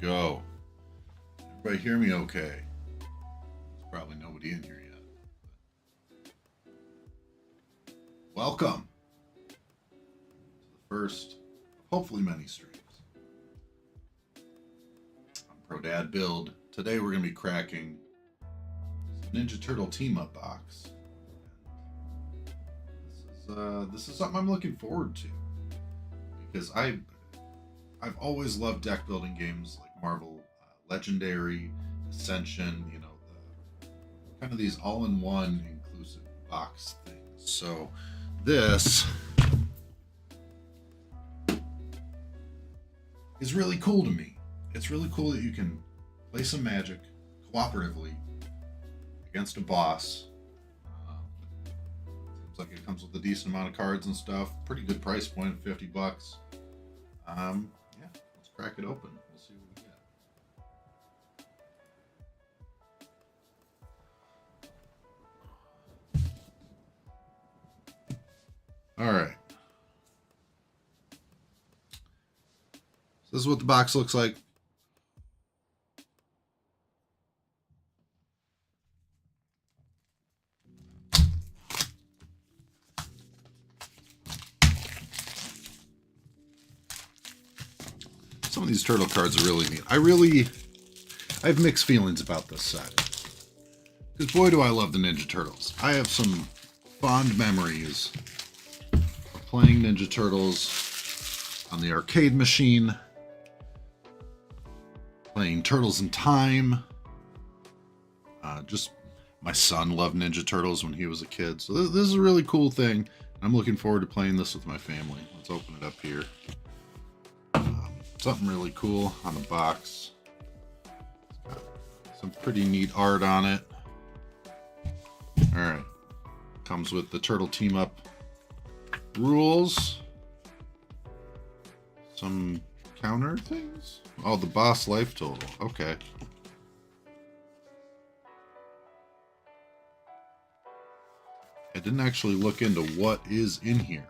Go. Everybody hear me okay? There's probably nobody in here yet. Welcome to the first, hopefully many streams. I'm Pro Dad Build. Today we're going to be cracking Ninja Turtle Team Up box. This is something I'm looking forward to because I've always loved deck building games like Marvel Legendary, Ascension, you know, kind of these all-in-one inclusive box things. So this is really cool to me. It's really cool that you can play some Magic cooperatively against a boss. Seems like it comes with a decent amount of cards and stuff. Pretty good price point, $50. Yeah, let's crack it open. We'll see what we get. All right. So this is what the box looks like. Some of these turtle cards are really neat. I have mixed feelings about this set. Because boy do I love the Ninja Turtles. I have some fond memories of playing Ninja Turtles on the arcade machine. Playing Turtles in Time. Just my son loved Ninja Turtles when he was a kid. So this is a really cool thing. I'm looking forward to playing this with my family. Let's open it up here. Something really cool on the box. It's got some pretty neat art on it. Alright. Comes with the Turtle Team Up rules. Some counter things. Oh, the boss life total. Okay. I didn't actually look into what is in here.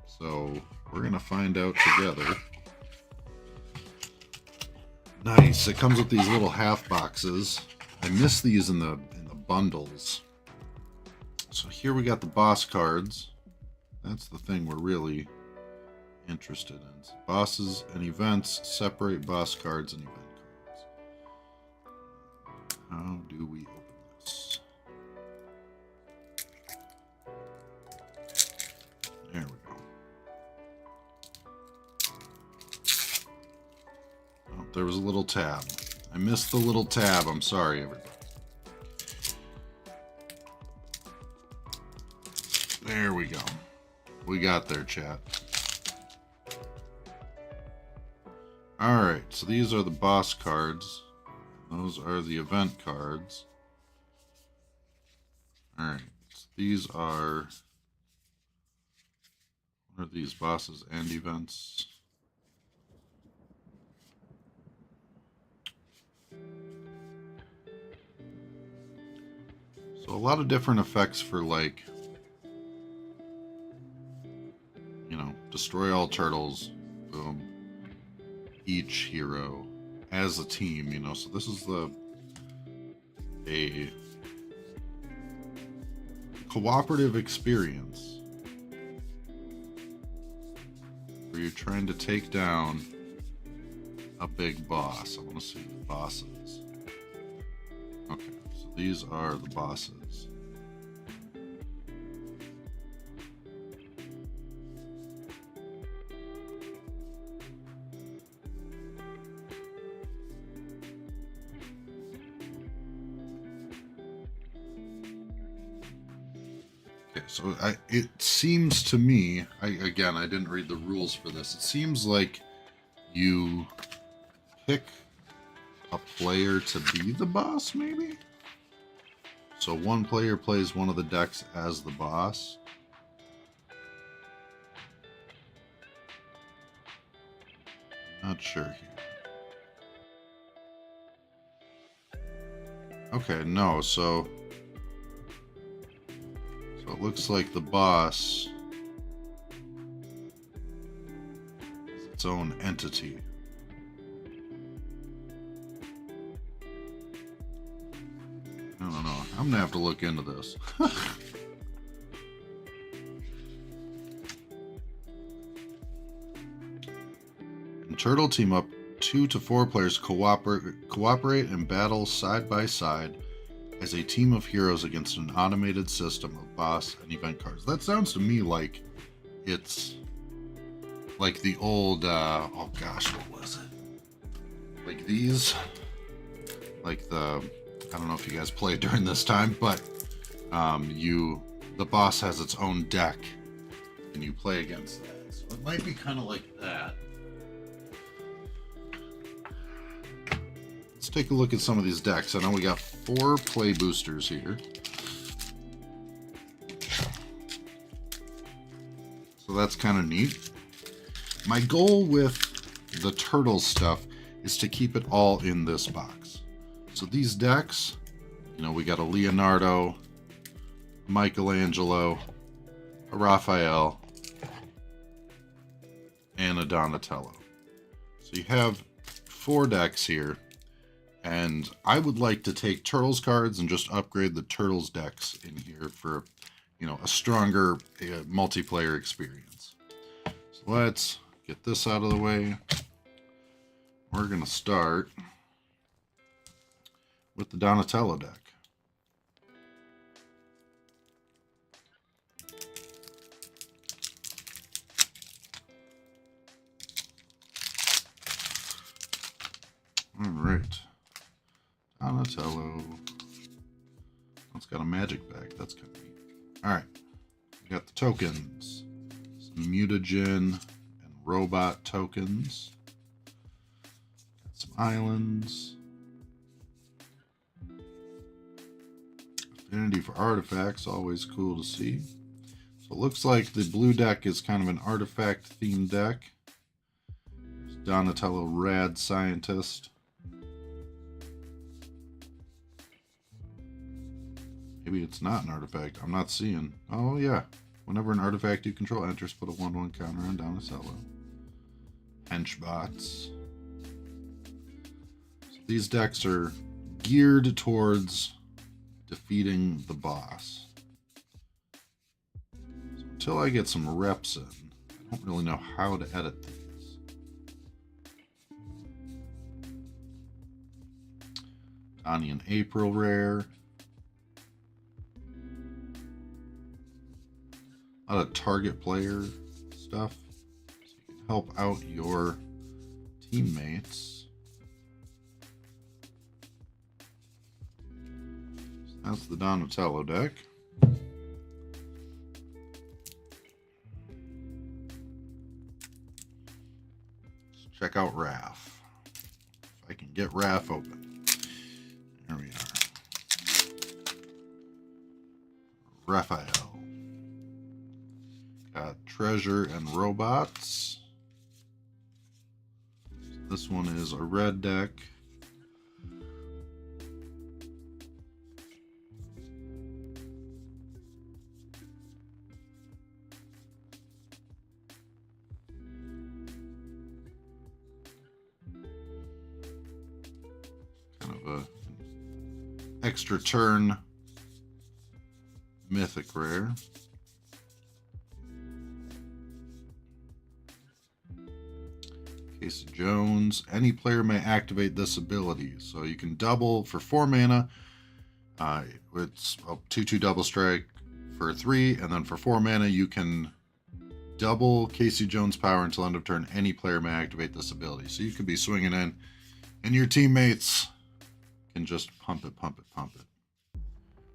So we're going to find out together. Nice. It comes with these little half boxes. I miss these in the bundles. So here we got the boss cards. That's the thing we're really interested in. So bosses and events. Separate boss cards and event cards. How do we open this? There we go. Oh, there was a little tab. I missed the little tab. I'm sorry, everybody. There we go. We got there, chat. Alright, so these are the boss cards. Those are the event cards. Alright, so these are... What are these? Bosses and events? So a lot of different effects for, like, you know, destroy all turtles, boom, each hero as a team, you know. So this is a cooperative experience where you're trying to take down a big boss. I want to see the bosses. Okay, so these are the bosses. Okay, so it seems to me, I didn't read the rules for this. It seems like you pick a player to be the boss, maybe? So one player plays one of the decks as the boss. Not sure here. Okay, no, so it looks like the boss is its own entity. I'm gonna have to look into this. In Turtle Team Up, 2 to 4 players cooperate and battle side by side as a team of heroes against an automated system of boss and event cards. That sounds to me like it's like the old, oh gosh, what was it? Like these, like the, I don't know if you guys played during this time, but the boss has its own deck and you play against that. So it might be kind of like that. Let's take a look at some of these decks. I know we got 4 play boosters here. So that's kind of neat. My goal with the turtle stuff is to keep it all in this box. So these decks, you know, we got a Leonardo, Michelangelo, a Raphael, and a Donatello. So you have 4 decks here. And I would like to take Turtles cards and just upgrade the Turtles decks in here for, you know, a stronger multiplayer experience. So let's get this out of the way. We're going to start with the Donatello deck. All right. Donatello. It's got a magic bag. That's kind of neat. Alright. We got the tokens. Some mutagen and robot tokens. Got some islands. Affinity for artifacts. Always cool to see. So it looks like the blue deck is kind of an artifact themed deck. There's Donatello Rad Scientist. Maybe it's not an artifact. I'm not seeing. Oh, yeah. Whenever an artifact you control enters, put a 1/1 counter on Donatello. Henchbots. So these decks are geared towards defeating the boss. So until I get some reps in, I don't really know how to edit these. Donnie and April rare. A lot of target player stuff, so you can help out your teammates. So that's the Donatello deck. Let's check out Raph. If I can get Raph open. There we are. Raphael. Got Treasure and Robots. This one is a red deck. Kind of a extra turn mythic rare. Casey Jones. Any player may activate this ability. So you can double for 4 mana. It's a 2/2 double strike for 3. And then for 4 mana, you can double Casey Jones' power until end of turn. Any player may activate this ability. So you could be swinging in, and your teammates can just pump it, pump it, pump it.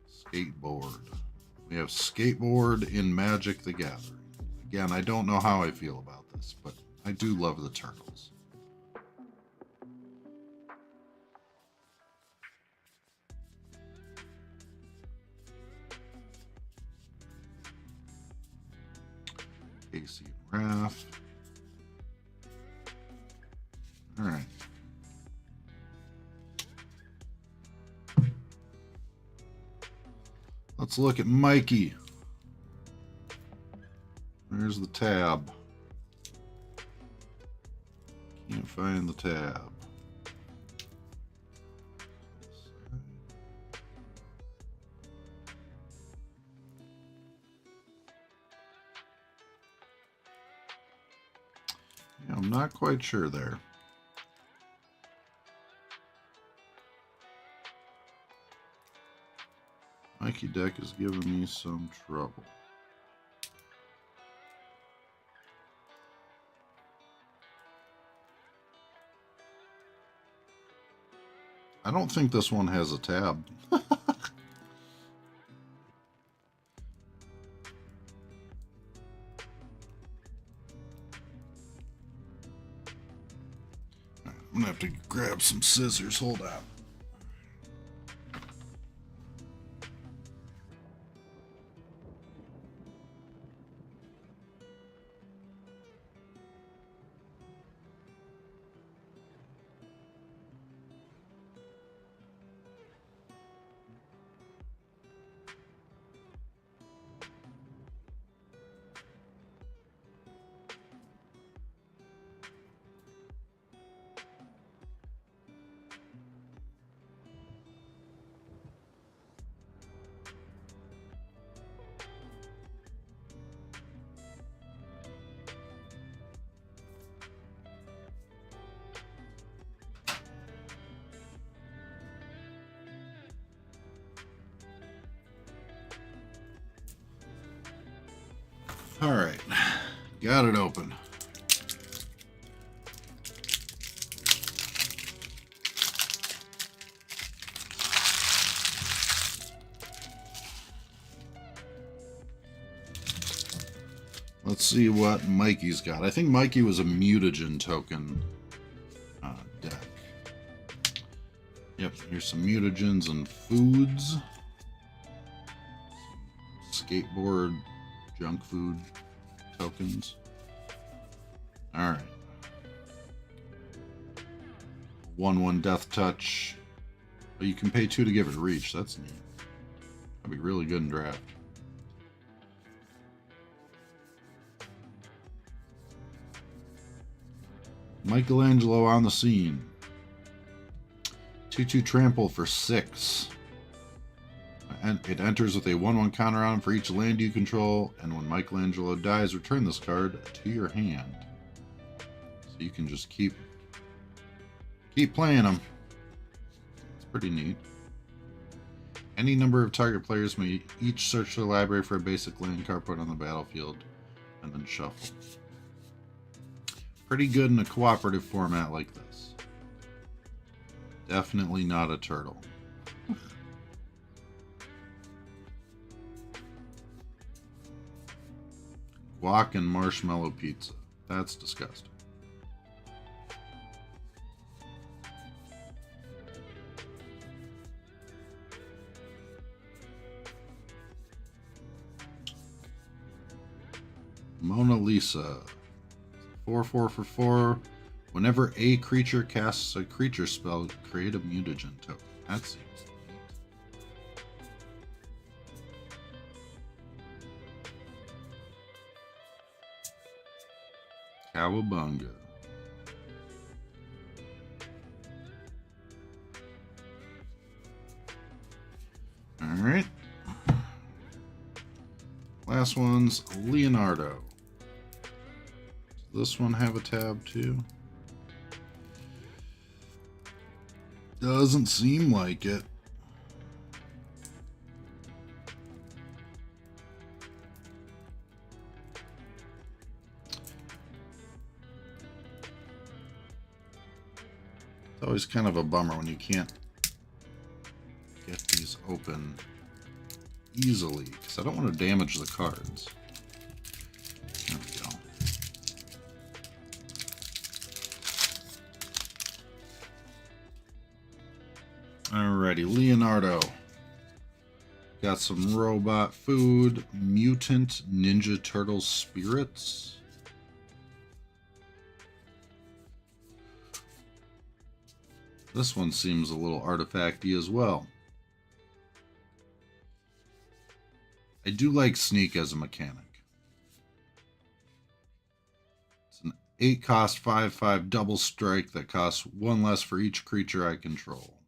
Skateboard. We have Skateboard in Magic the Gathering. Again, I don't know how I feel about this, but I do love the turtles. Casey and Raph. All right. Let's look at Mikey. There's the tab. Can't find the tab. Yeah, I'm not quite sure there. Mikey deck is giving me some trouble. I don't think this one has a tab. I'm gonna have to grab some scissors. Hold on. All right, got it open. Let's see what Mikey's got. I think Mikey was a mutagen token deck. Yep, here's some mutagens and foods. Skateboard junk food tokens. Alright. 1/1 death touch. But you can pay 2 to give it reach. That's neat. That'd be really good in draft. Michelangelo on the scene. 2/2 trample for 6. And it enters with a 1/1 counter on for each land you control, and when Michelangelo dies, return this card to your hand. So you can just keep playing them. It's pretty neat. Any number of target players may each search their library for a basic land card put on the battlefield, and then shuffle. Pretty good in a cooperative format like this. Definitely not a turtle. Guac and marshmallow pizza. That's disgusting. Mona Lisa. 4/4 for 4. Whenever a creature casts a creature spell, create a mutagen token. That seems neat. Cowabunga. Alright. Last one's Leonardo. Does this one have a tab too? Doesn't seem like it. It's always kind of a bummer when you can't get these open easily, because I don't want to damage the cards. There we go. Alrighty, Leonardo. Got some robot food, mutant Ninja Turtle spirits. This one seems a little artifacty as well. I do like sneak as a mechanic. It's an 8-cost 5/5 double strike that costs 1 less for each creature I control.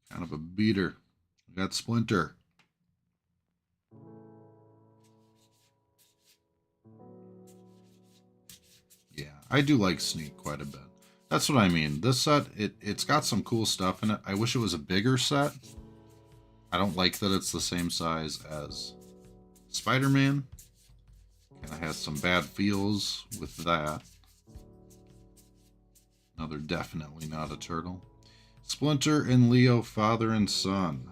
Kind of a beater. I got Splinter. I do like Sneak quite a bit. That's what I mean. This set, it's got some cool stuff in it. I wish it was a bigger set. I don't like that it's the same size as Spider-Man. Kind of has some bad feels with that. No, they're definitely not a turtle. Splinter and Leo, father and son.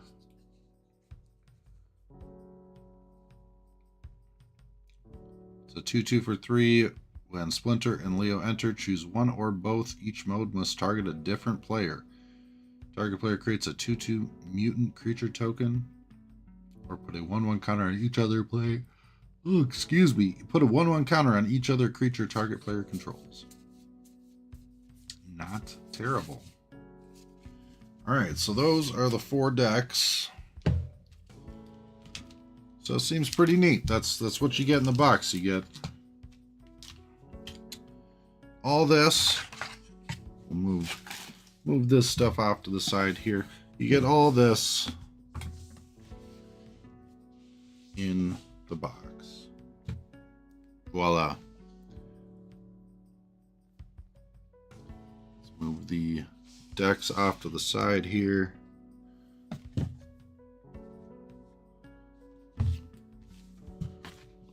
It's a 2/2 for 3. When Splinter and Leo enter, choose one or both. Each mode must target a different player. Target player creates a 2/2 mutant creature token, or put a 1/1 counter on each other player. Oh, excuse me. Put a 1/1 counter on each other creature target player controls. Not terrible. Alright, so those are the 4 decks. So it seems pretty neat. That's what you get in the box. You get all this. We'll move this stuff off to the side here. You get all this in the box. Voila. Let's move the decks off to the side here.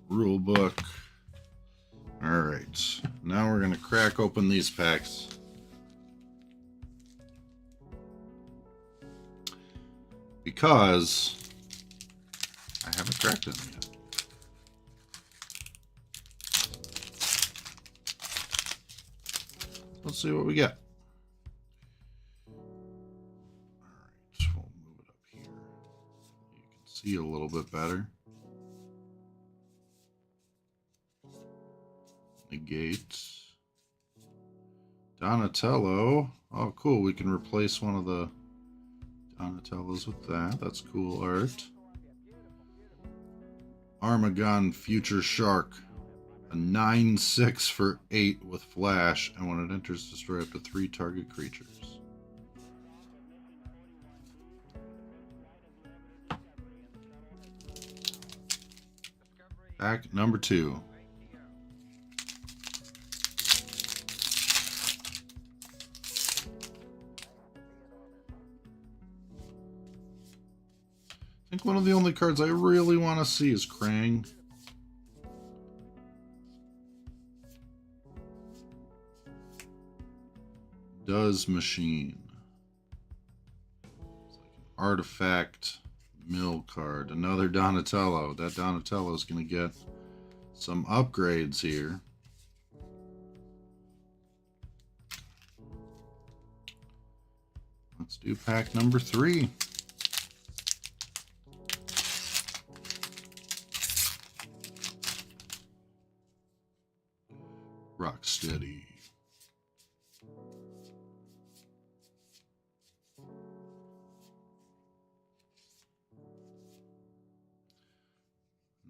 Rule book. All right, now we're gonna crack open these packs. Because I haven't cracked them yet. Let's see what we get. Alright, we'll move it up here. You can see a little bit better. Negate. Donatello. Oh, cool. We can replace one of the Donatellos with that. That's cool art. Armagon Future Shark. A 9/6 for 8 with flash, and when it enters, destroy up to 3 target creatures. Pack number 2. I think one of the only cards I really want to see is Krang. Does Machine. It's like an artifact mill card. Another Donatello. That Donatello is going to get some upgrades here. Let's do pack number 3. Rocksteady.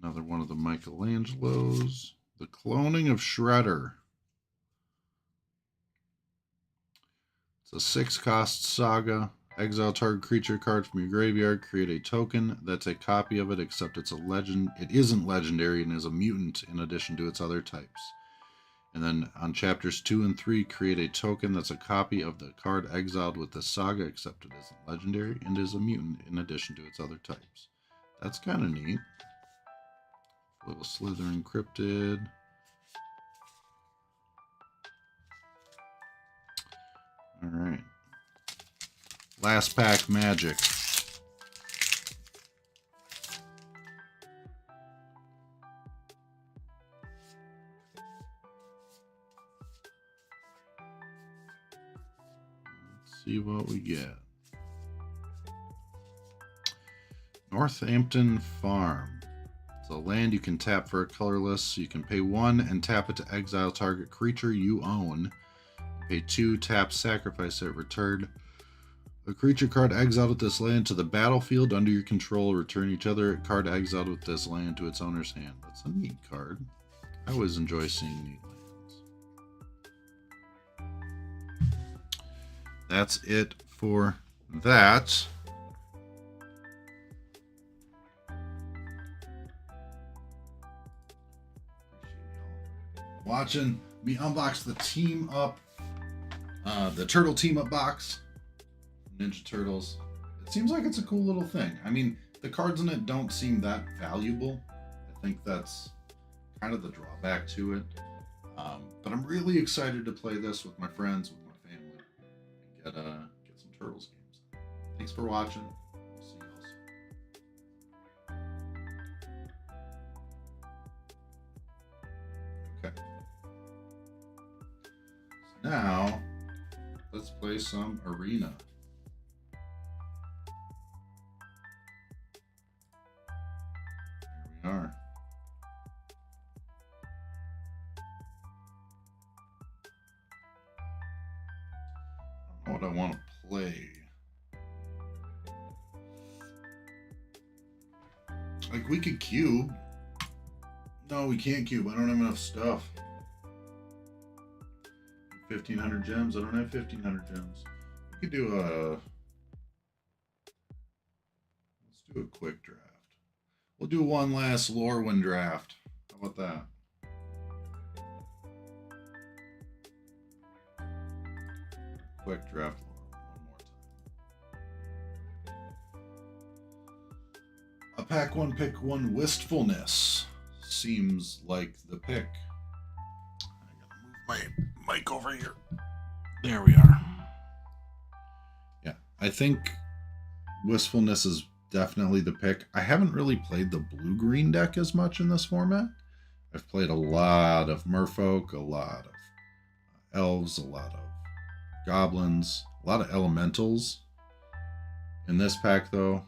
Another one of the Michelangelos. The Cloning of Shredder. It's a 6-cost saga. Exile target creature card from your graveyard. Create a token that's a copy of it, except it's a legend. It isn't legendary and is a mutant in addition to its other types. And then on chapters 2 and 3, create a token that's a copy of the card exiled with the saga, except it isn't legendary and is a mutant in addition to its other types. That's kind of neat. Little Slither Encrypted. All right. Last pack Magic. Let's see what we get. Northampton Farm. It's a land you can tap for a colorless. So you can pay 1 and tap it to exile target creature you own. Pay 2, tap, sacrifice it, return a creature card exiled with this land to the battlefield under your control. Return each other card exiled with this land to its owner's hand. That's a neat card. I always enjoy seeing neat lands. That's it for that. Watching we unboxed the the Turtle Team Up box, Ninja Turtles. It seems like it's a cool little thing. I mean, the cards in it don't seem that valuable. I think that's kind of the drawback to it. But I'm really excited to play this with my friends, with my family, and get some Turtles games. Thanks for watching. We'll see you all soon. Okay. So now, let's play some Arena. Here we are. I don't know what I want to play. Like, we could cube. No, we can't cube. I don't have enough stuff. 1,500 gems. I don't have 1,500 gems. We could do let's do a quick draft. We'll do one last Lorwyn draft. How about that? Quick draft one more time. A pack one, pick one. Wistfulness seems like the pick. I gotta move my mic over here. There we are. Yeah, I think Wistfulness is definitely the pick. I haven't really played the blue-green deck as much in this format. I've played a lot of Merfolk, a lot of elves, a lot of goblins, a lot of elementals. In this pack, though,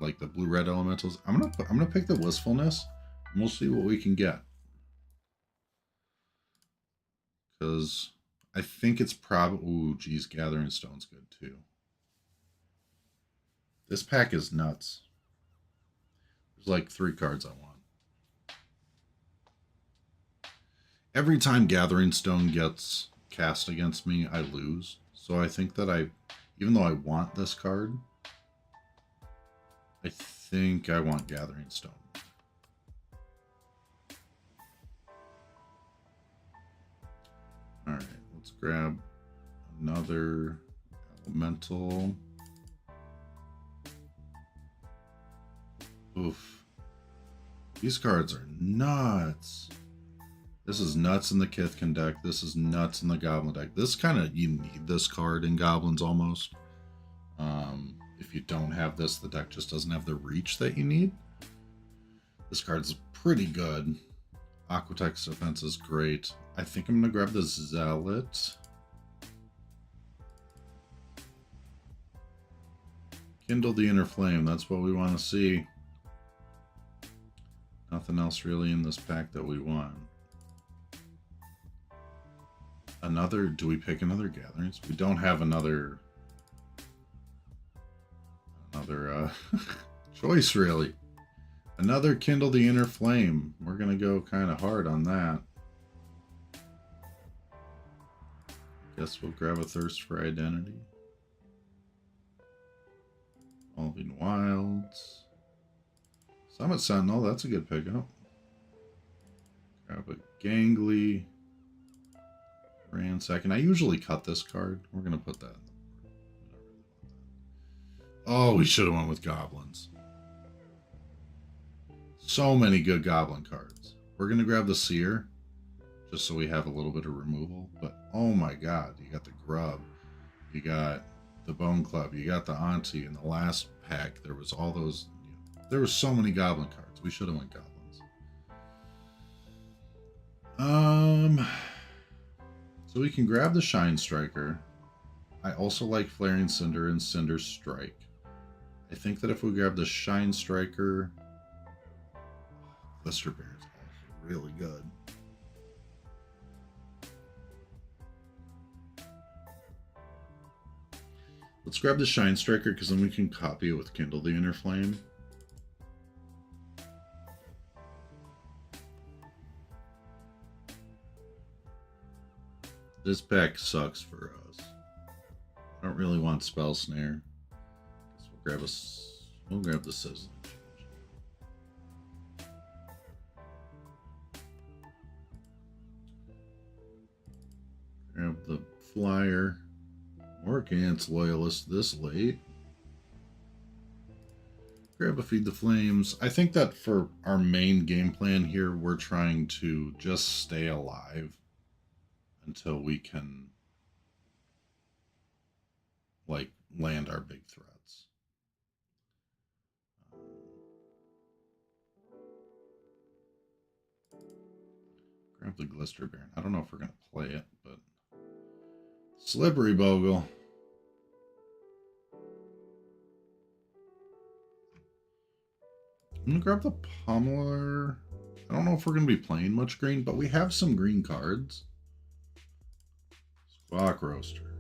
like the blue-red elementals, I'm gonna pick the Wistfulness, and we'll see what we can get. Because I think it's probably... Ooh, geez, Gathering Stone's good, too. This pack is nuts. There's like 3 cards I want. Every time Gathering Stone gets cast against me, I lose. So I think that even though I want this card, I think I want Gathering Stone. Alright, let's grab another elemental. Oof. These cards are nuts. This is nuts in the Kithkin deck. This is nuts in the Goblin deck. This kind of, you need this card in Goblins almost. If you don't have this, the deck just doesn't have the reach that you need. This card's pretty good. Aquatex defense is great. I think I'm going to grab the Zealot. Kindle the Inner Flame. That's what we want to see. Nothing else really in this pack that we want. Do we pick another Gatherings? We don't have another choice, really. Another Kindle the Inner Flame. We're going to go kind of hard on that. Guess we'll grab a Thirst for Identity. Evolving Wilds. Summit Sentinel, that's a good pickup. Grab a Gangly. Ransack. And I usually cut this card. We're going to put that. Oh, we should have went with Goblins. So many good Goblin cards. We're going to grab the Seer, just so we have a little bit of removal. But, oh my god, you got the Grub. You got the Bone Club. You got the Auntie. In the last pack, there was all those... There were so many Goblin cards. We should have went Goblins. So we can grab the Shine Striker. I also like Flaring Cinder and Cinder Strike. I think that if we grab the Shine Striker... Blister Bear is also really good. Let's grab the Shine Striker, because then we can copy it with Kindle the Inner Flame. This pack sucks for us. I don't really want Spell Snare. Guess we'll grab the Sizzling. Grab the flyer. Or against Loyalist this late. Grab a Feed the Flames. I think that for our main game plan here, we're trying to just stay alive until we can, like, land our big threats. Grab the Glister Baron. I don't know if we're going to play it, but... Slippery Bogle. I'm going to grab the Pummeler. I don't know if we're going to be playing much green, but we have some green cards. Squawk Roaster.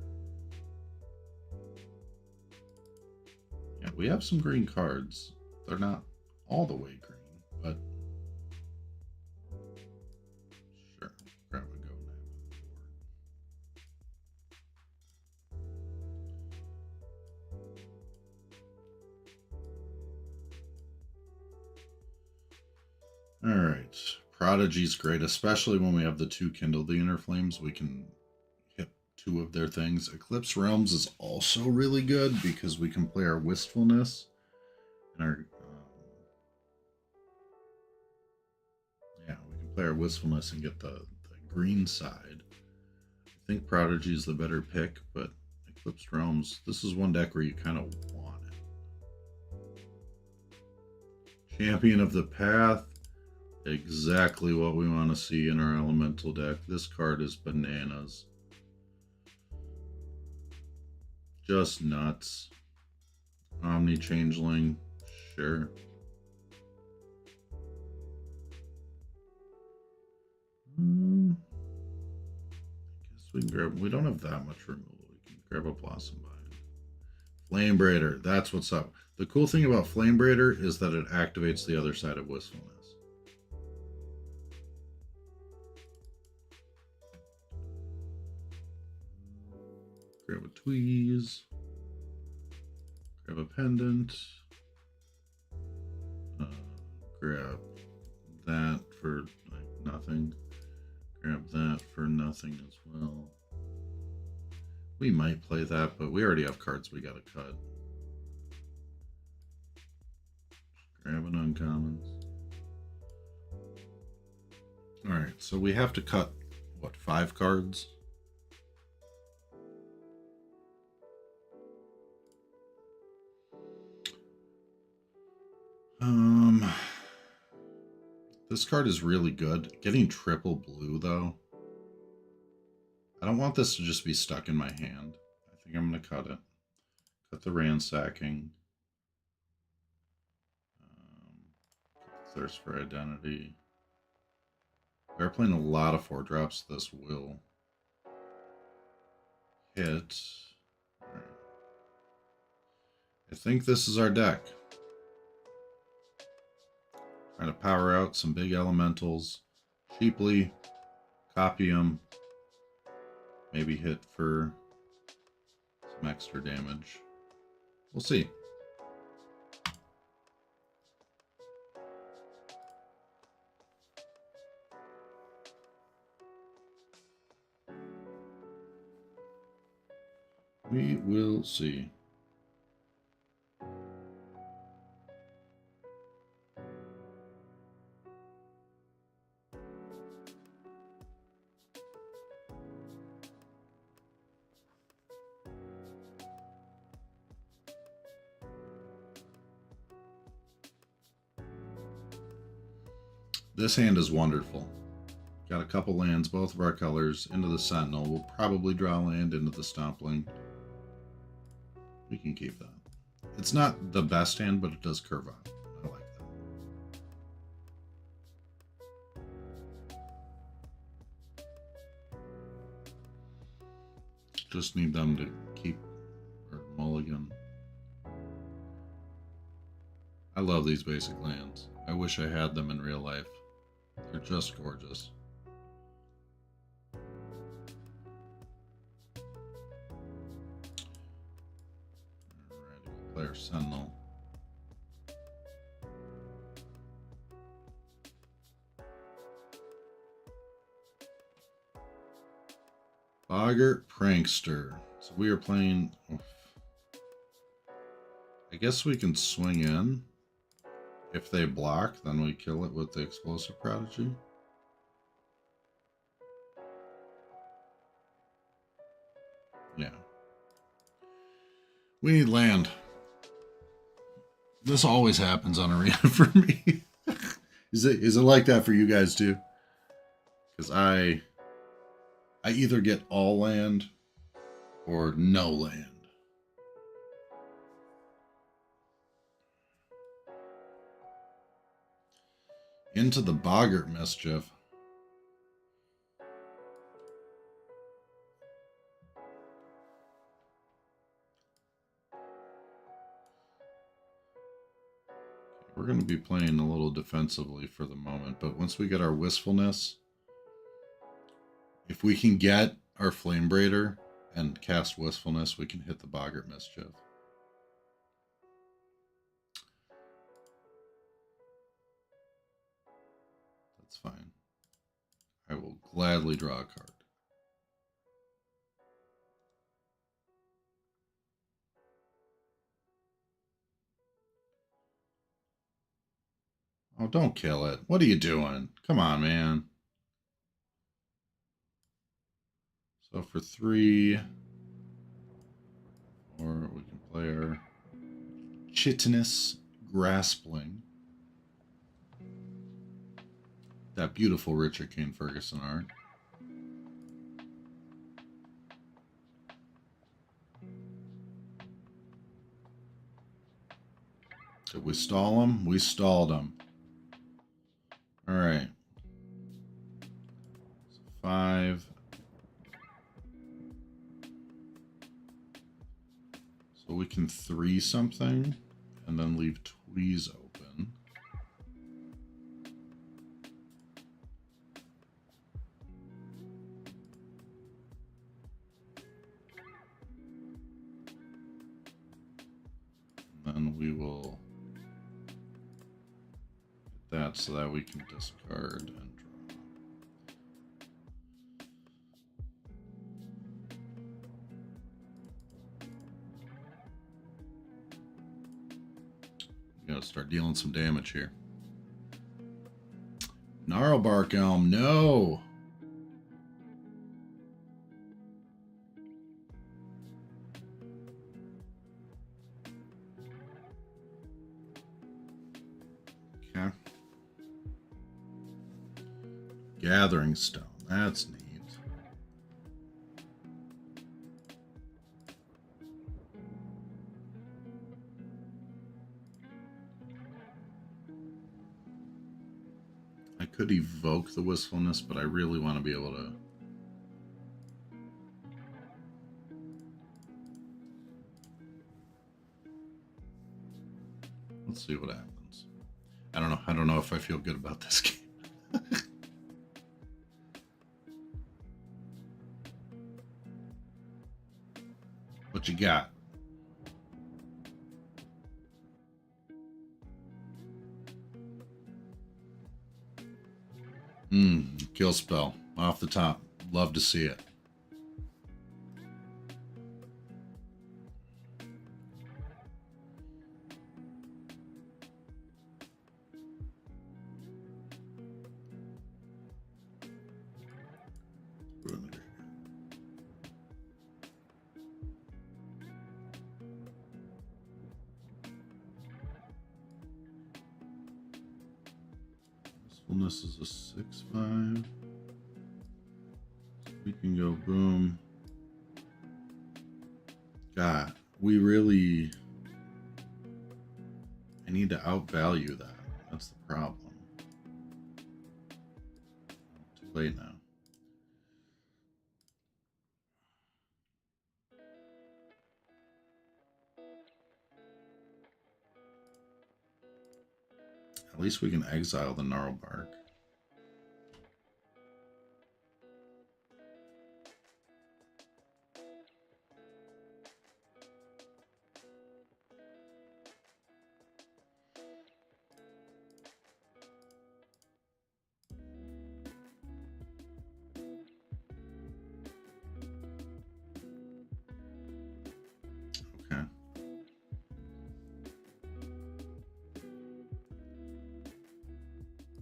Yeah, we have some green cards. They're not all the way green, but sure. Grab a go nap on the board. Alright. Prodigy's great, especially when we have the 2 Kindle the Inner Flames. We can hit 2 of their things. Eclipse Realms is also really good because we can play our Wistfulness and our we can play our Wistfulness and get the green side. I think Prodigy is the better pick, but Eclipse Realms, this is one deck where you kind of want it. Champion of the Path. Exactly what we want to see in our elemental deck. This card is bananas. Just nuts. Omni Changeling, sure. I guess we can grab, we don't have that much removal. We can grab a Blossom Bind. Flame Braider, that's what's up. The cool thing about Flame Braider is that it activates the other side of Wistfulness. Grab a Tweeze. Grab a Pendant. Grab that for like nothing. Grab that for nothing as well. We might play that, but we already have cards we gotta cut. Just grab an uncommons. Alright, so we have to cut, what, 5 cards? This card is really good. Getting triple blue, though. I don't want this to just be stuck in my hand. I think I'm going to cut it. Cut the Ransacking. Thirst for Identity. We're playing a lot of 4-drops. This will hit. All right. I think this is our deck. Trying to power out some big elementals cheaply, copy them, maybe hit for some extra damage. We'll see. We will see. This hand is wonderful. Got a couple lands, both of our colors, into the Sentinel. We'll probably draw land into the Stompling. We can keep that. It's not the best hand, but it does curve out. I like that. Just need them to keep or mulligan. I love these basic lands. I wish I had them in real life. They're just gorgeous. Alright, we'll play our Sentinel. Boggart Prankster. So we are playing... Oh, I guess we can swing in. If they block, then we kill it with the Explosive Prodigy. Yeah. We need land. This always happens on Arena for me. Is it like that for you guys too? Because I either get all land or no land. Into the Boggart Mischief. We're going to be playing a little defensively for the moment, but once we get our Wistfulness, if we can get our Flame Braider and cast Wistfulness, we can hit the Boggart Mischief. That's fine. I will gladly draw a card. Oh, don't kill it. What are you doing? Come on, man. So for 3, or we can play our Chitinous Graspling. That beautiful Richard Kane Ferguson art. Did we stall him? We stalled him. All right. So 5. So we can 3 something and then leave Tweeze open. And then we will get that so that we can discard and draw. Gotta start dealing some damage here. Gnarlbark Elm, no! Okay. Gathering Stone, that's neat. I could evoke the Wistfulness, but I really want to be able to... Let's see what happens. I don't know if I feel good about this game. What you got? Kill spell. Off the top. Love to see it. This is a 6/5. We can go boom. God, we really... I need to outvalue that. That's the problem. Too late now. At least we can exile the Gnarlbark.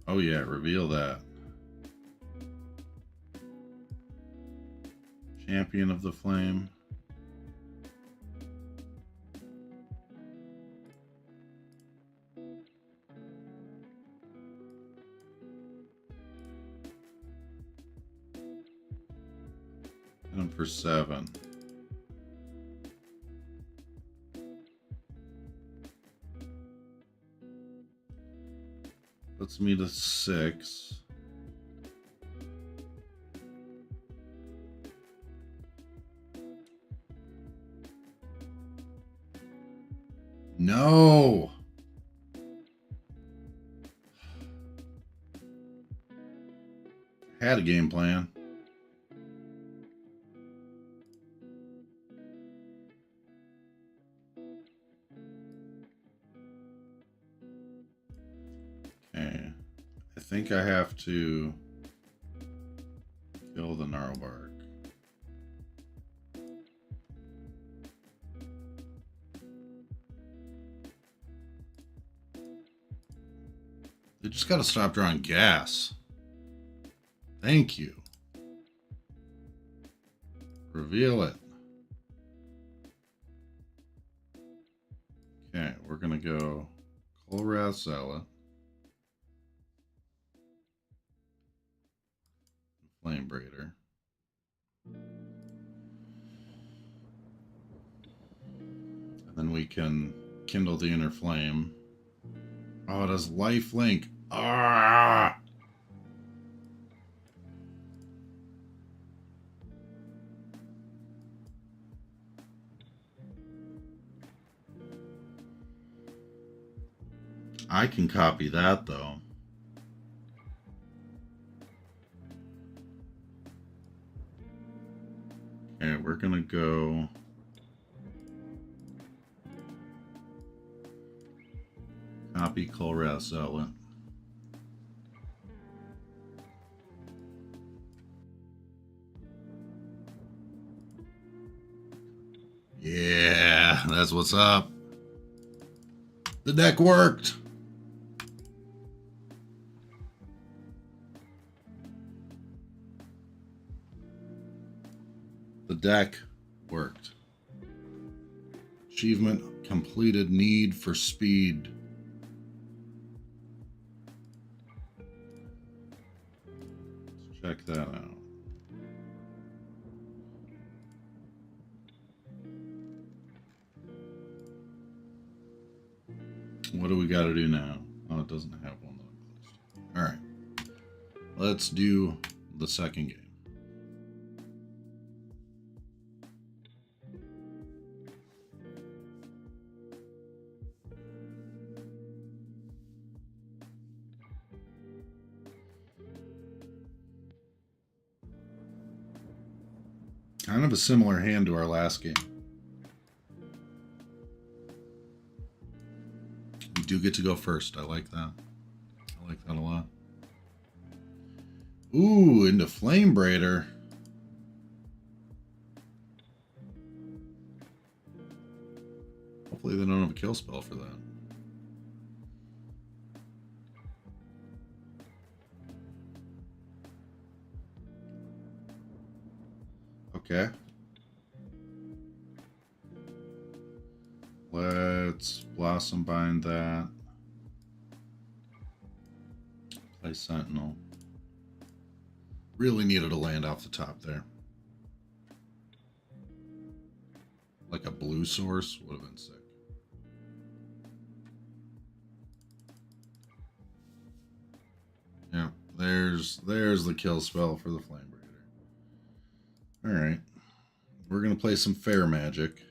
Oh yeah, reveal that. Champion of the Flame. And for 7. Puts me to 6. No! Had a game plan. Okay. I think I have to kill the Gnarlbark. They just got to stop drawing gas. Thank you. Reveal it. Okay, we're going to go Colruyt Zealot. Flame Braider. And then we can kindle the inner flame. Oh, it has life link. Ah! I can copy that though. Okay, we're gonna go copy Colruyt Zealot. Yeah, that's what's up. The deck worked. The deck worked. Achievement completed. Need for speed. Let's check that out. What do we got to do now? Oh, it doesn't have one that I'm close to. All right. Let's do the second game. Kind of a similar hand to our last game. We do get to go first. I like that. I like that a lot. Ooh, into Flame Braider. Hopefully they don't have a kill spell for that. Okay. Let's Blossom Bind that. Play Sentinel. Really needed a land off the top there. Like a blue source would have been sick. Yeah, there's the kill spell for the Flame Braider. Alright. We're going to play some Fair Magic.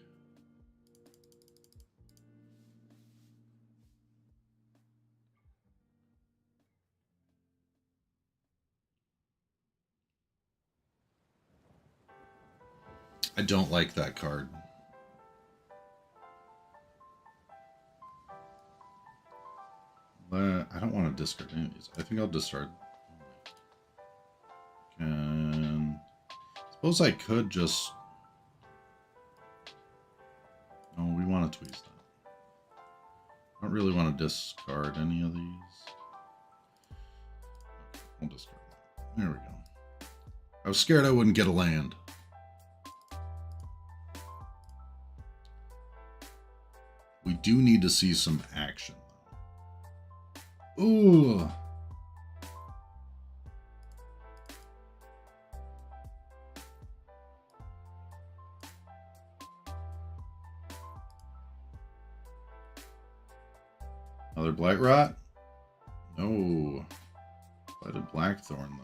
I don't like that card. But I don't want to discard any of these. I think I'll discard. And suppose I could just. No, we want to tweeze that. I don't really want to discard any of these. There we go. I was scared I wouldn't get a land. We do need to see some action, though. Ooh. Another Blight Rot? No. Blighted Blackthorn, though.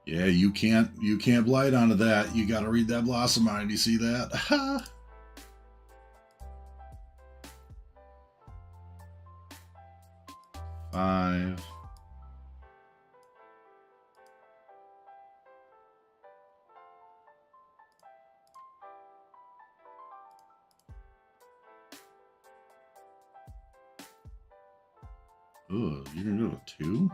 Yeah, you can't blight onto that. You gotta read that Blossom Mind. You see that? 5. Ugh, you're gonna go to 2?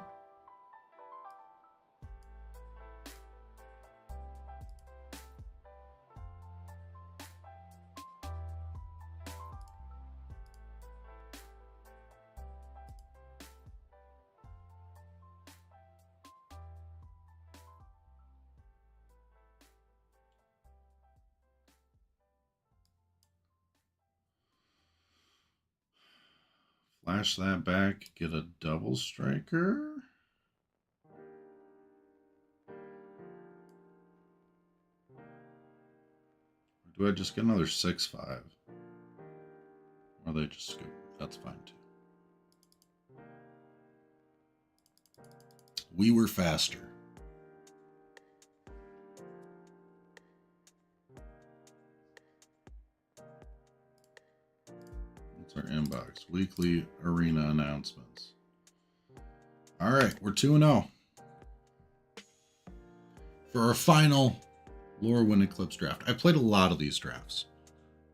Flash that back, get a double striker. Or do I just get another 6/5? Or they just scoop? That's fine too. We were faster. Our inbox. Weekly arena announcements. All right, we're 2-0. For our final Lorwyn Eclipse draft. I played a lot of these drafts.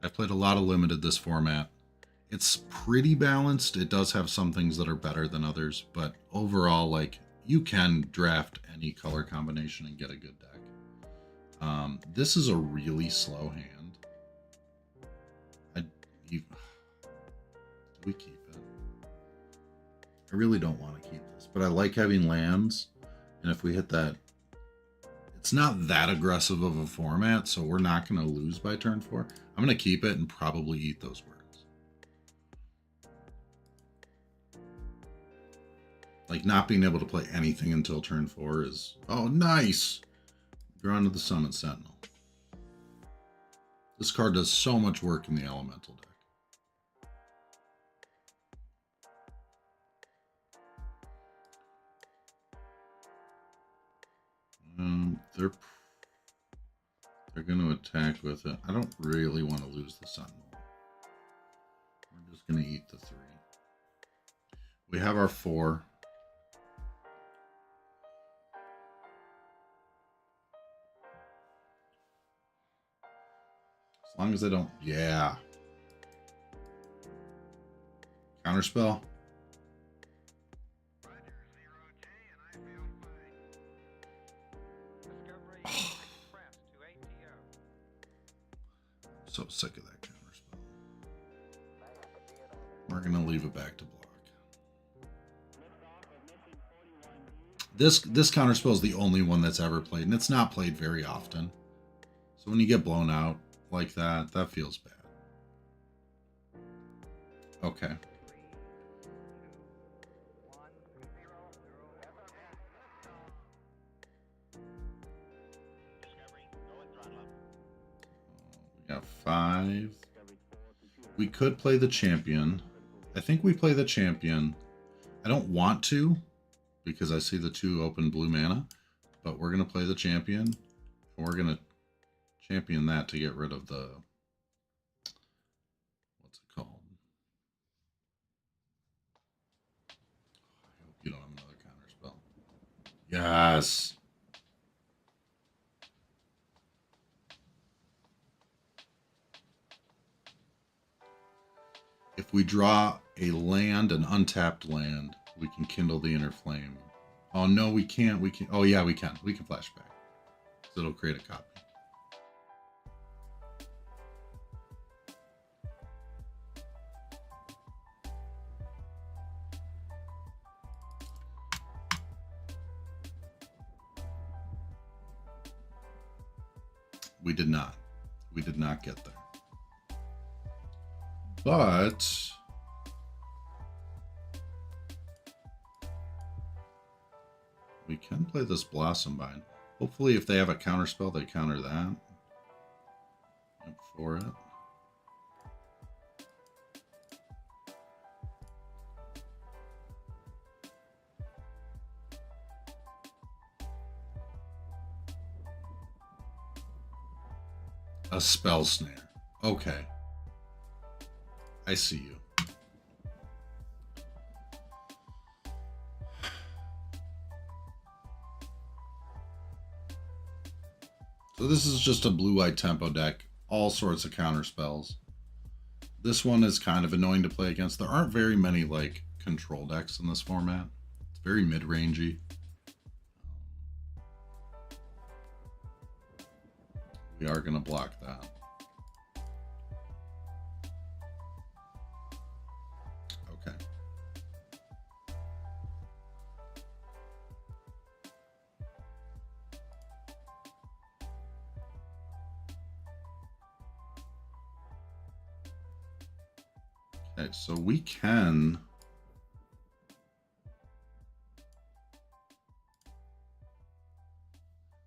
I played a lot of limited this format. It's pretty balanced. It does have some things that are better than others, but overall, like, you can draft any color combination and get a good deck. This is a really slow hand. We keep it. I really don't want to keep this, but I like having lands, and if we hit that, it's not that aggressive of a format, so we're not going to lose by turn 4. I'm going to keep it and probably eat those words. Like, not being able to play anything until turn 4 is, oh, nice! Drawn to the Summit Sentinel. This card does so much work in the Elemental deck. They're going to attack with it. I don't really want to lose the Sentinel. We're just going to eat the 3. We have our 4. As long as they don't... Yeah. Counterspell. So sick of that counterspell. We're going to leave it back to block. This counterspell is the only one that's ever played, and it's not played very often. So when you get blown out like that, that feels bad. Okay. We got 5. We could play the champion. I think we play the champion. I don't want to, because I see the 2 open blue mana, but we're going to play the champion, and we're going to champion that to get rid of the, what's it called? I hope you don't have another counterspell. Yes! If we draw a land, an untapped land, we can kindle the inner flame. Oh, no, we can't. We can. Oh, yeah, we can. We can flashback. So it'll create a copy. We did not. We did not get there. But we can play this Blossom Bind. Hopefully if they have a counter spell, they counter that. Look for it. A spell snare. Okay. I see you. So this is just a blue-white tempo deck. All sorts of counter spells. This one is kind of annoying to play against. There aren't very many like control decks in this format. It's very mid-rangey. We are going to block that. Okay. Okay, so we can...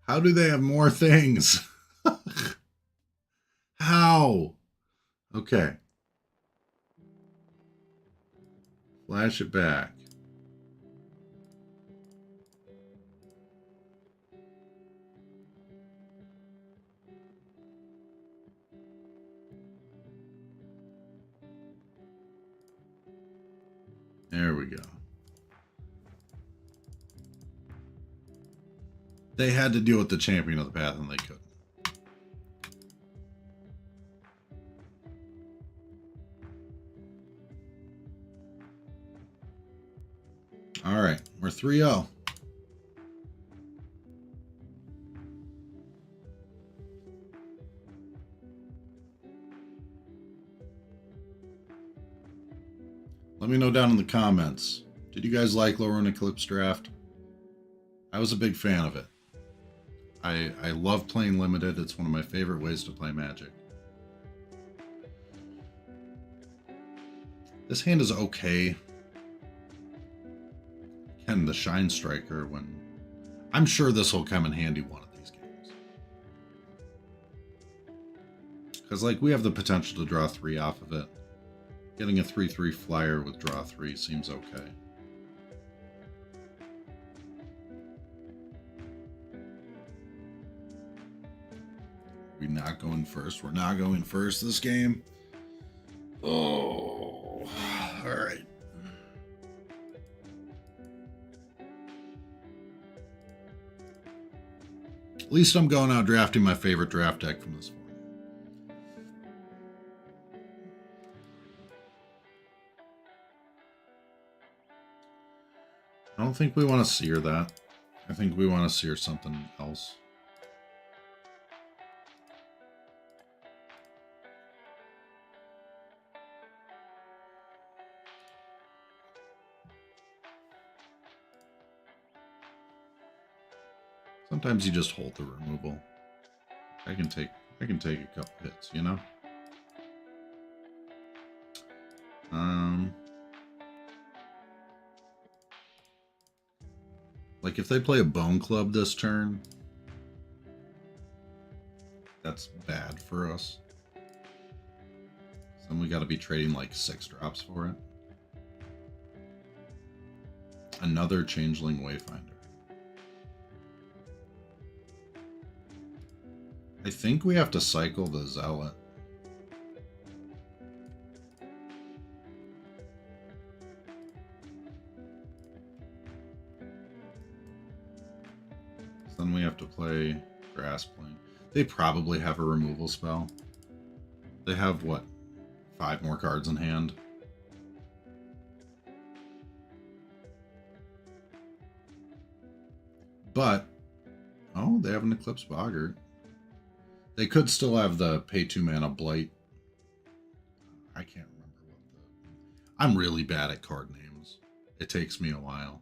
How do they have more things? How? Okay. Flash it back. There we go. They had to deal with the champion of the path and they couldn't. All right, we're 3-0. Let me know down in the comments. Did you guys like Lorwyn Eclipse Draft? I was a big fan of it. I love playing limited. It's one of my favorite ways to play Magic. This hand is okay. Ken, the Shine Striker, when... I'm sure this will come in handy one of these games. Because, like, we have the potential to draw 3 off of it. Getting a 3/3 flyer with draw 3 seems okay. We're not going first. We're not going first this game. Oh, all right. At least I'm going out drafting my favorite draft deck from this format. I don't think we want to sear that. I think we want to sear something else. Sometimes you just hold the removal. I can take a couple hits, you know? Like if they play a Bone Club this turn, that's bad for us. Then we got to be trading like 6 drops for it. Another Changeling Wayfinder. I think we have to cycle the Zealot. Then we have to play Grassplane. They probably have a removal spell. They have, what, 5 more cards in hand? But, oh, they have an Eclipse Boggart. They could still have the pay 2 mana Blight. I can't remember what the... I'm really bad at card names. It takes me a while.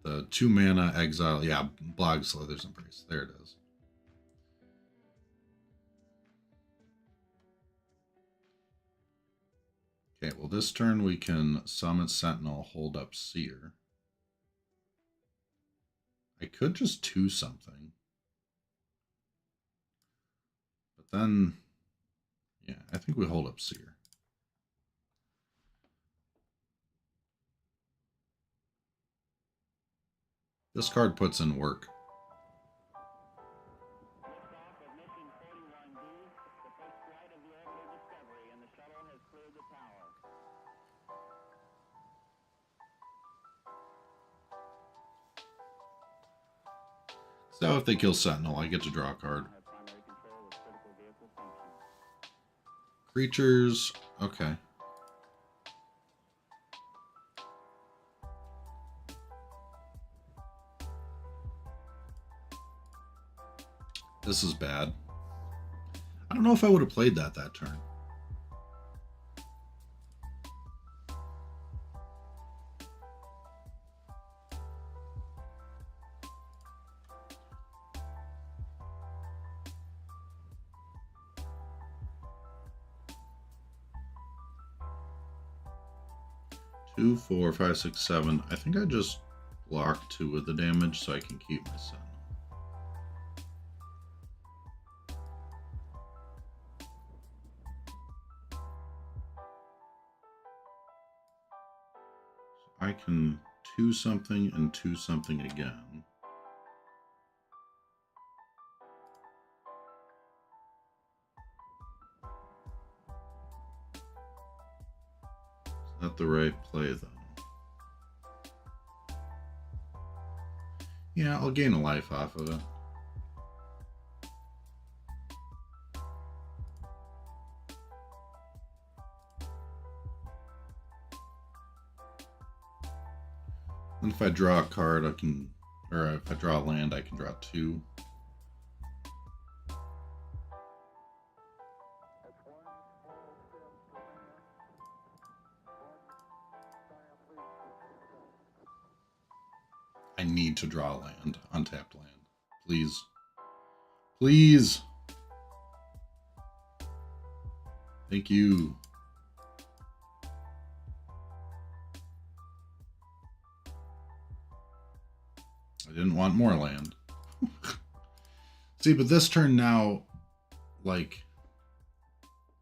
The 2 mana Exile, yeah, Bog Slither's Embrace. There it is. Okay, well this turn we can summon Sentinel, hold up Seer. I could just 2 something. But then, yeah, I think we hold up Seer. This card puts in work. So if they kill Sentinel, I get to draw a card. Creatures, okay. This is bad. I don't know if I would have played that turn. Two, 4, 5, 6, 7. I think I just block 2 of the damage so I can keep my Sentinel. I can 2 something and 2 something again. Is that the right play though? Yeah, I'll gain a life off of it. And if I draw a card, I can, or if I draw a land, I can draw 2. I need to draw a land, untapped land. Please. Please. Thank you. I didn't want more land. See, but this turn now, like,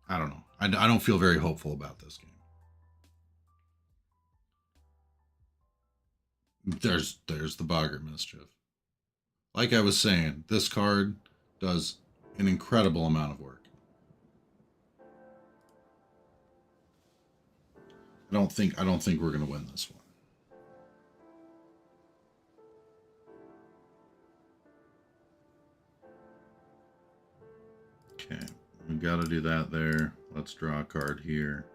I don't know. I don't feel very hopeful about this game. There's the Boggart Mischief. Like I was saying, this card does an incredible amount of work. I don't think we're gonna win this one. Okay, we gotta do that there. Let's draw a card here.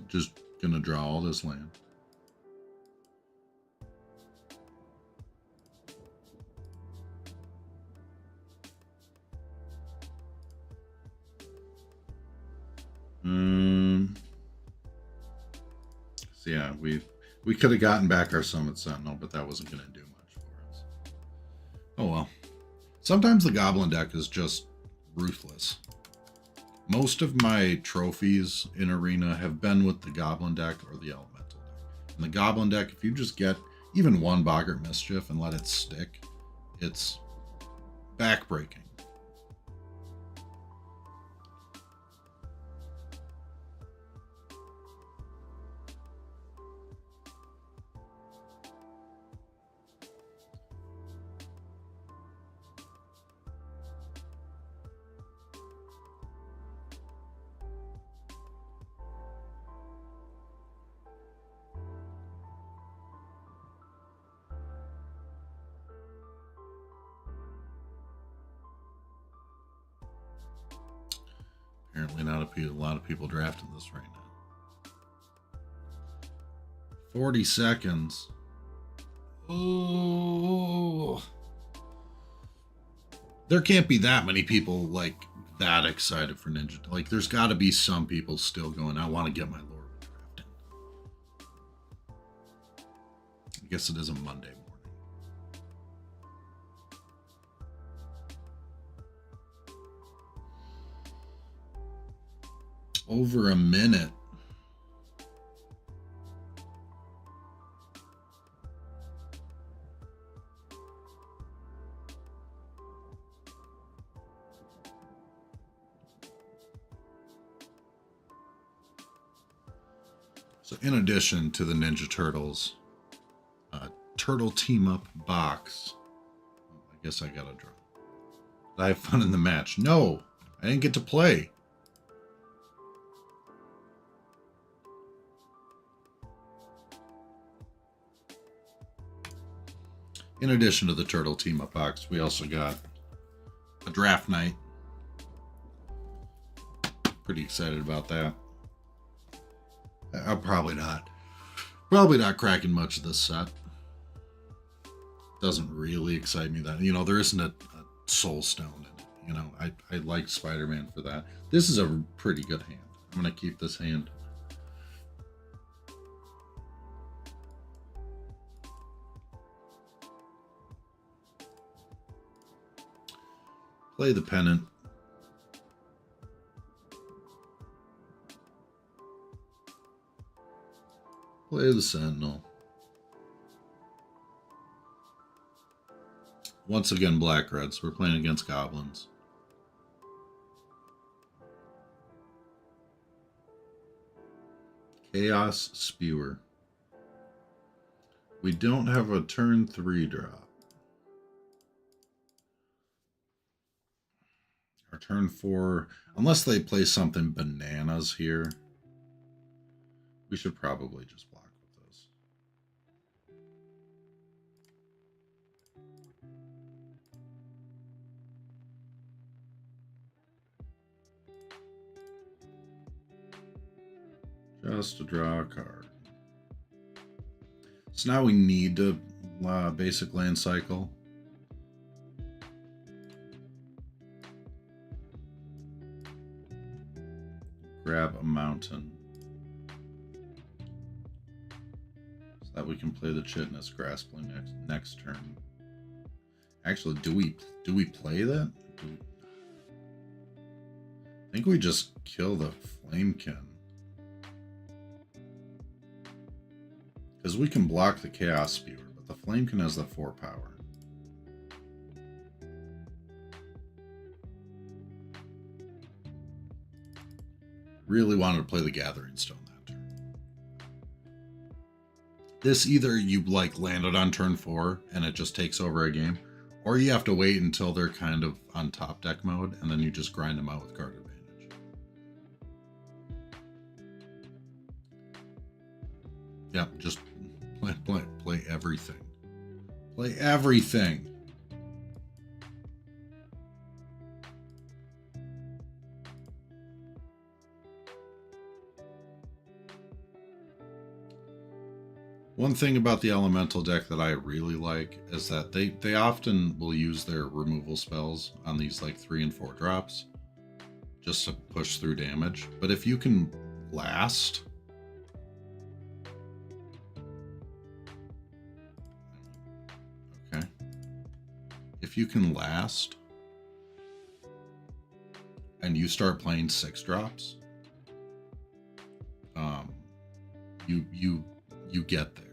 Just gonna draw all this land. So yeah, we could have gotten back our Summit Sentinel, but that wasn't gonna do much for us. Oh well. Sometimes the Goblin deck is just ruthless. Most of my trophies in Arena have been with the Goblin deck or the Elemental deck. And the Goblin deck, if you just get even one Boggart Mischief and let it stick, it's backbreaking. Apparently not a lot of people drafting this right now. 40 seconds. Oh. There can't be that many people like that excited for Ninja. Like there's got to be some people still going, I want to get my Lord draft in. I guess it is a Monday morning. over a minute. So in addition to the Ninja Turtles Turtle Team Up box, I guess I gotta draw. Did I have fun in the match? No, I didn't get to play. In addition to the Turtle Team Up box, we also got a draft night. Pretty excited about that. I'm probably not cracking much of this set. Doesn't really excite me that, there isn't a soul stone in it. I like Spider-Man for that. This is a pretty good hand. I'm going to keep this hand. Play the pennant. Play the Sentinel. Once again, black reds. We're playing against goblins. Chaos Spewer. We don't have a turn 3 drop. Our turn 4, unless they play something bananas here, we should probably just block with this. Just to draw a card. So now we need to basic land cycle. Grab a mountain. So that we can play the Chitness Graspling next turn. Actually, do we play that? I think we just kill the Flamekin. Because we can block the Chaos Spewer, but the Flamekin has the 4 power. Really wanted to play the Gathering Stone that turn. This either you land it on turn 4 and it just takes over a game, or you have to wait until they're kind of on top deck mode and then you just grind them out with card advantage. Yep, just play everything. Play everything. One thing about the elemental deck that I really like is that they often will use their removal spells on these 3 and 4 drops just to push through damage. But if you can last, okay, if you can last and you start playing 6 drops, you get there.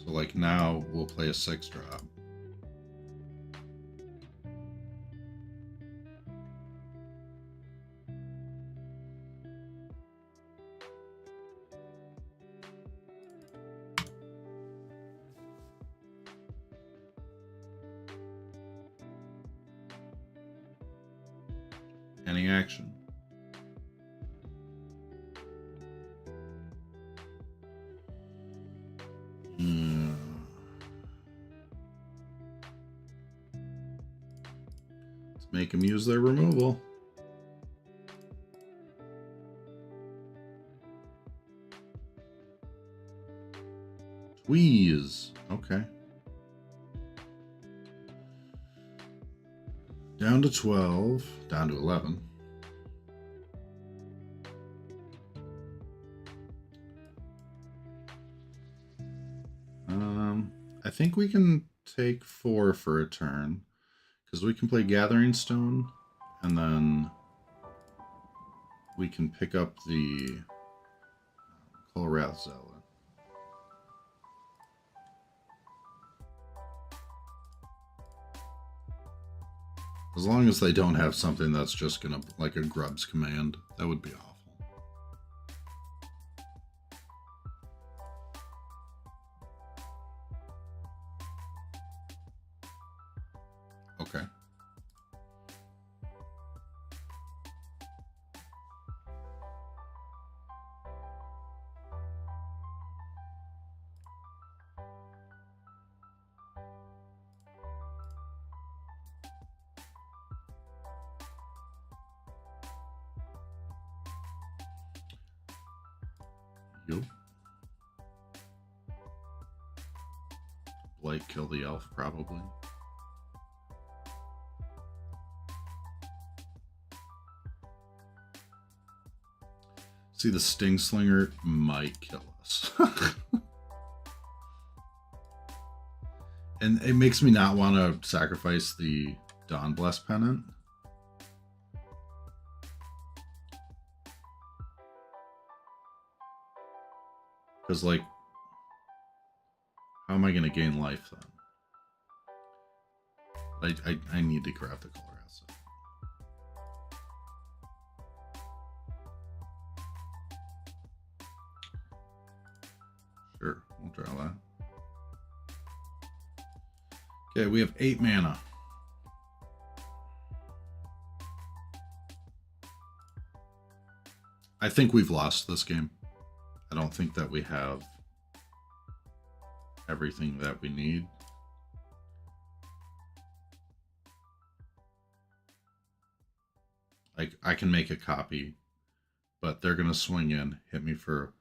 So now we'll play a 6 drop. Any action. Let's make them use their removal. Tweeze. Okay. Down to 12. Down to 11. I think we can take 4 for a turn, Because we can play Gathering Stone, and then we can pick up the Kolrath Zealot. As long as they don't have something that's just gonna, like a Grubs command, that would be awful. Okay. Yup. Blight kill the elf, probably. See, the Sting Slinger might kill us. And it makes me not want to sacrifice the Dawn Bless Pennant. Because, like, how am I going to gain life then? I need to grab the Kolrath. Sure, we'll draw that. Okay, we have 8 mana. I think we've lost this game. I don't think that we have everything that we need. I can make a copy, but they're going to swing in, hit me for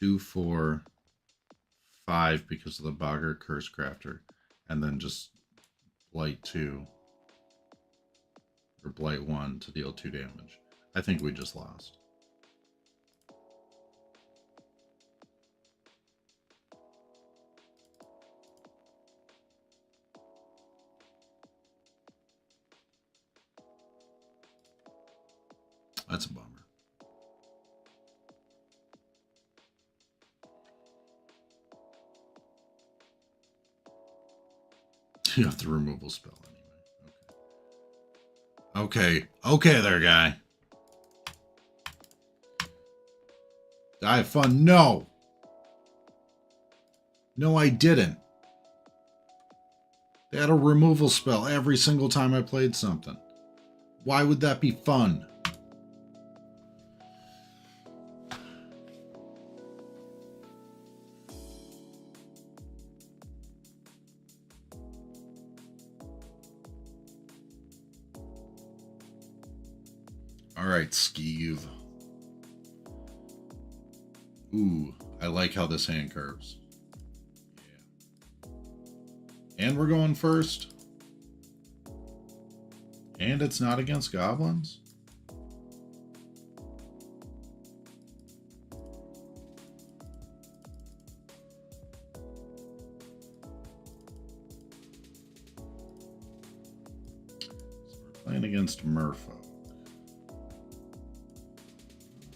2, 4, 5 because of the Boggart Curse Crafter, and then just Blight 2 or Blight 1 to deal 2 damage. I think we just lost. That's a bummer. You have the removal spell anyway. Okay. Okay there, guy. I have fun. No. No, I didn't. They had a removal spell every single time I played something. Why would that be fun? Alright, Skeeve. Ooh, I like how this hand curves. Yeah. And we're going first. And it's not against goblins? So we're playing against Merfolk.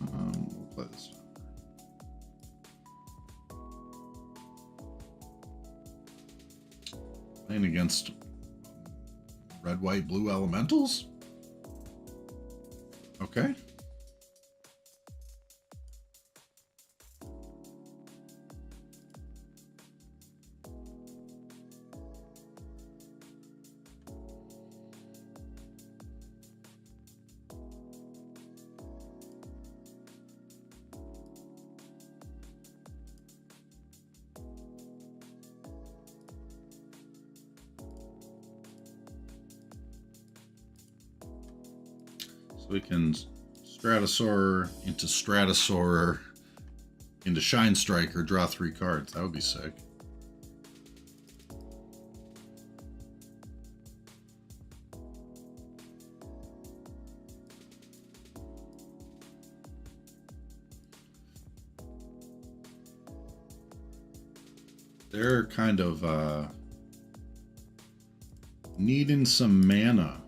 We'll play this time. Playing against red, white, blue elementals? Okay. We can Stratosaur into Stratosaur into Shine Striker, draw 3 cards. That would be sick. They're kind of Needing some mana.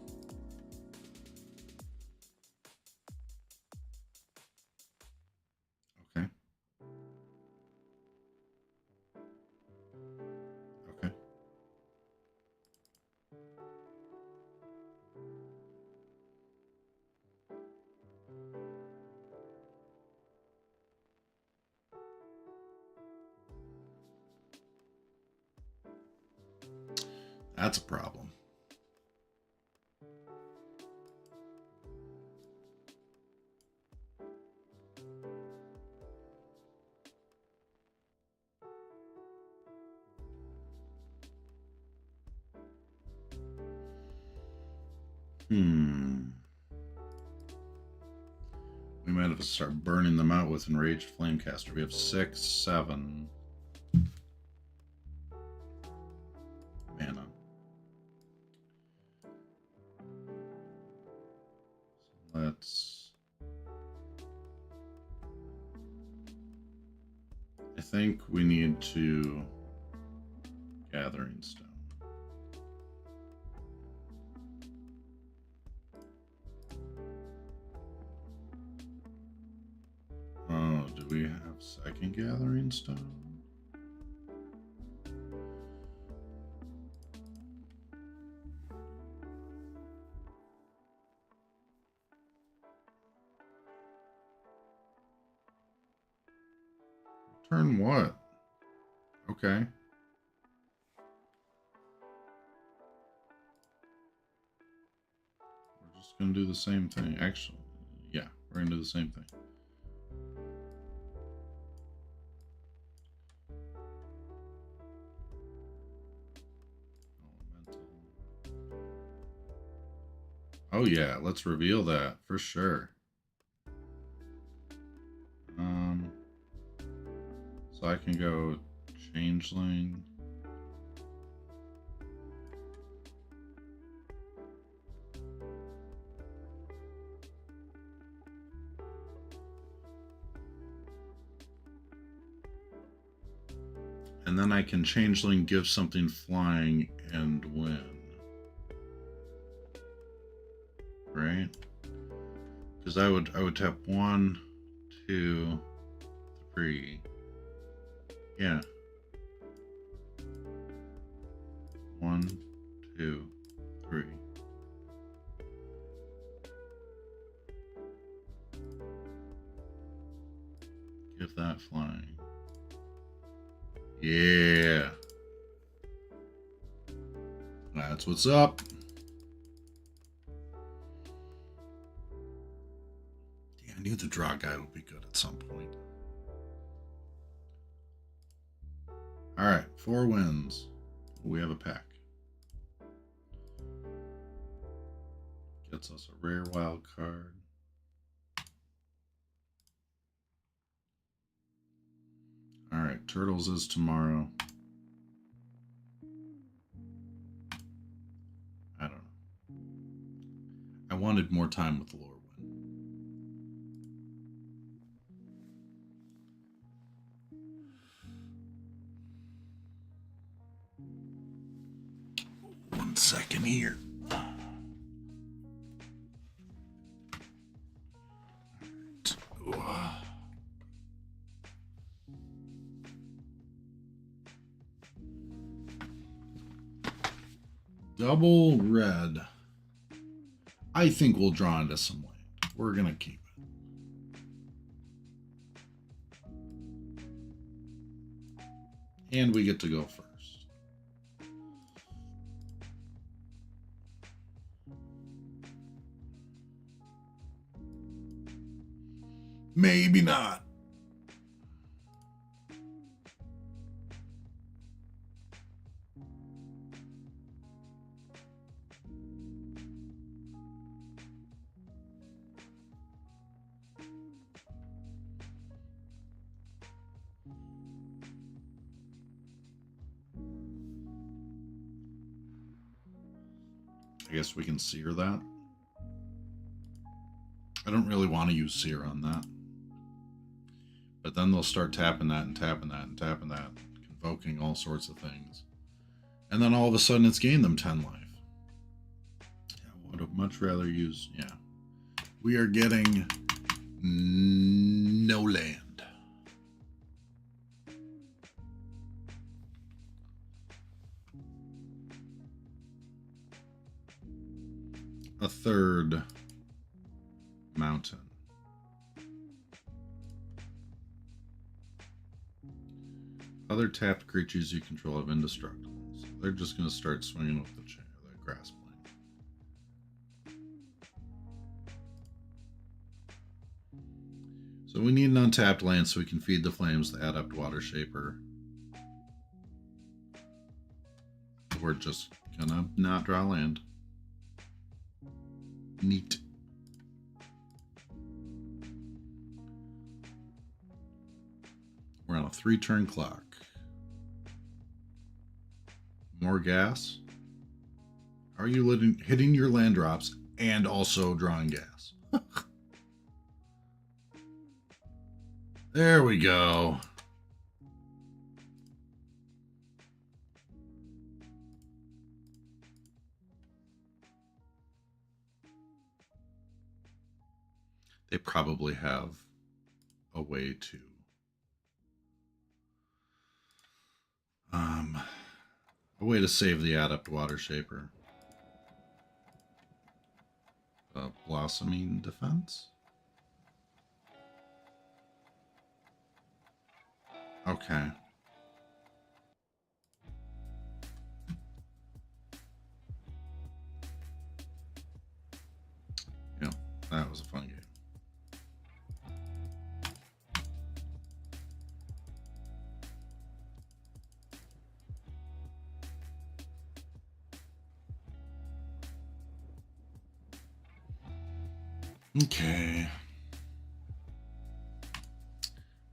Okay. Okay. That's a problem. We might have to start burning them out with Enraged Flamecaster. We have 6, 7 mana. So let's... I think we need to Gathering Stone. Oh, do we have second Gathering Stone? Turn what? Okay. We're just going to do the same thing. Actually, yeah, we're going to do the same thing. Oh yeah, let's reveal that for sure. So I can go Changeling. And then I can Changeling, give something flying, and win. Right? Because I would tap 1, 2, 3. Yeah. 1, 2, 3. Give that flying. Yeah. That's what's up. Yeah, I knew the draw guide would be good at some point. Alright, 4 wins. We have a pack. Gets us a rare wild card. Alright, Turtles is tomorrow. I don't know. I wanted more time with Lorwyn. One second here. Double red. I think we'll draw into some land. We're going to keep it. And we get to go first. Maybe not. I guess we can sear that. I don't really want to use sear on that. But then they'll start tapping that and tapping that and tapping that, convoking all sorts of things. And then all of a sudden it's gained them 10 life. much rather use, yeah. We are getting no land. A third mountain. Other tapped creatures you control have indestructible. So they're just going to start swinging with the grass plane. So we need an untapped land so we can feed the flames the adept water shaper. We're just gonna not draw land. Neat. We're on a 3-turn clock. More gas. Are you hitting your land drops and also drawing gas? There we go. They probably have a way to save the adept water shaper. Blossoming defense. Okay. Yeah, that was a fun game. Okay.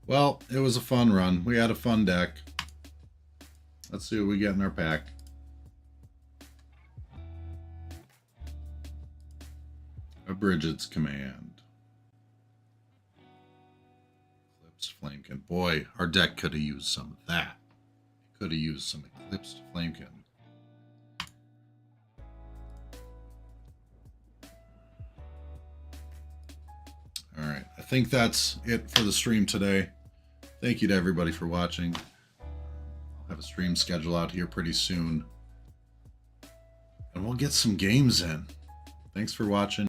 Well, it was a fun run. We had a fun deck. Let's see what we get in our pack. A Bridget's Command. Eclipsed Flamekin. Boy, our deck could have used some of that. It could have used some Eclipsed Flamekin. All right, I think that's it for the stream today. Thank you to everybody for watching. I'll have a stream schedule out here pretty soon. And we'll get some games in. Thanks for watching.